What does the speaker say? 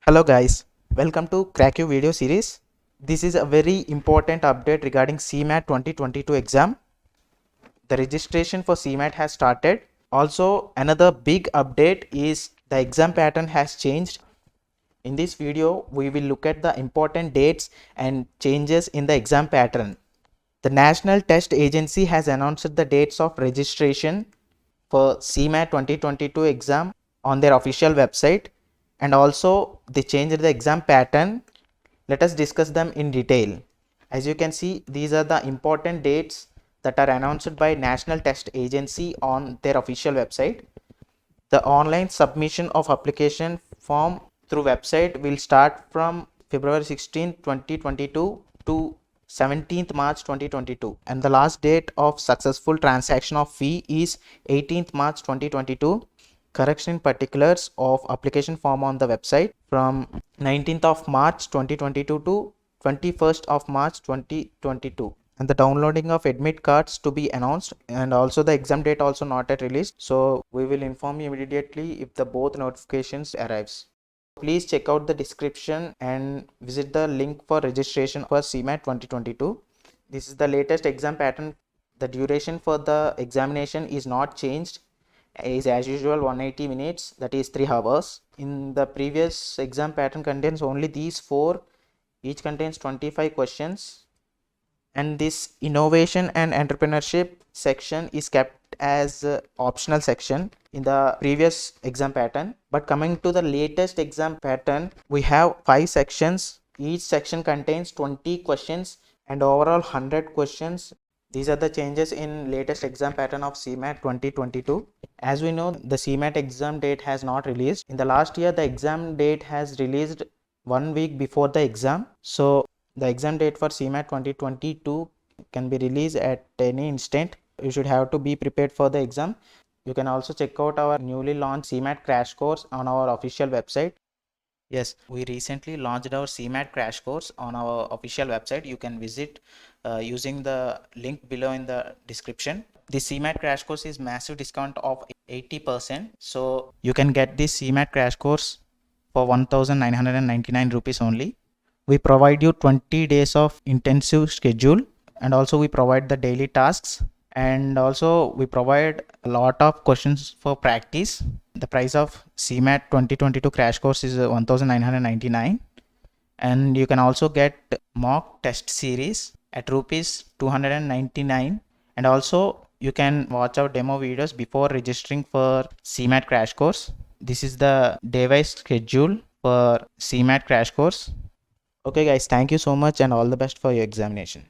Hello guys, welcome to Crack You video series. This is a very important update regarding CMAT 2022 exam. The registration for CMAT has started. Also, another big update is the exam pattern has changed. In this video, we will look at the important dates and changes in the exam pattern. The National Test Agency has announced the dates of registration for CMAT 2022 exam on their official website, and also they changed the exam pattern. Let us discuss them in detail. As you can see, these are the important dates that are announced by National Test Agency on their official website. The online submission of application form through website will start from February 16, 2022 to 17th March 2022, and the last date of successful transaction of fee is 18th March 2022. Correction in particulars of application form on the website from 19th of March 2022 to 21st of March 2022, and the downloading of admit cards to be announced, and also the exam date also not yet released, so we will inform you immediately if the both notifications arrives. Please check out the description and visit the link for registration for CMAT 2022. This is the latest exam pattern. The duration for the examination is not changed, is as usual 180 minutes, that is 3 hours. In the previous exam pattern contains only these 4, each contains 25 questions, and this innovation and entrepreneurship section is kept as optional section in the previous exam pattern. But coming to the latest exam pattern, we have 5 sections. Each section contains 20 questions and overall 100 questions. These are the changes in latest exam pattern of CMAT 2022. As we know, the CMAT exam date has not released. In the last year, the exam date has released 1 week before the exam. So the exam date for CMAT 2022 can be released at any instant. You should have to be prepared for the exam. You can also check out our newly launched CMAT crash course on our official website. Yes, we recently launched our CMAT crash course on our official website. You can visit using the link below in the description. This CMAT crash course is massive discount of 80%. So you can get this CMAT crash course for 1999 rupees only. We provide you 20 days of intensive schedule, and also we provide the daily tasks, and also we provide a lot of questions for practice. The price of CMAT 2022 crash course is 1999, and you can also get mock test series at rupees 299, and also you can watch our demo videos before registering for CMAT crash course. This is the day-wise schedule for CMAT crash course. Okay guys, thank you so much and all the best for your examination.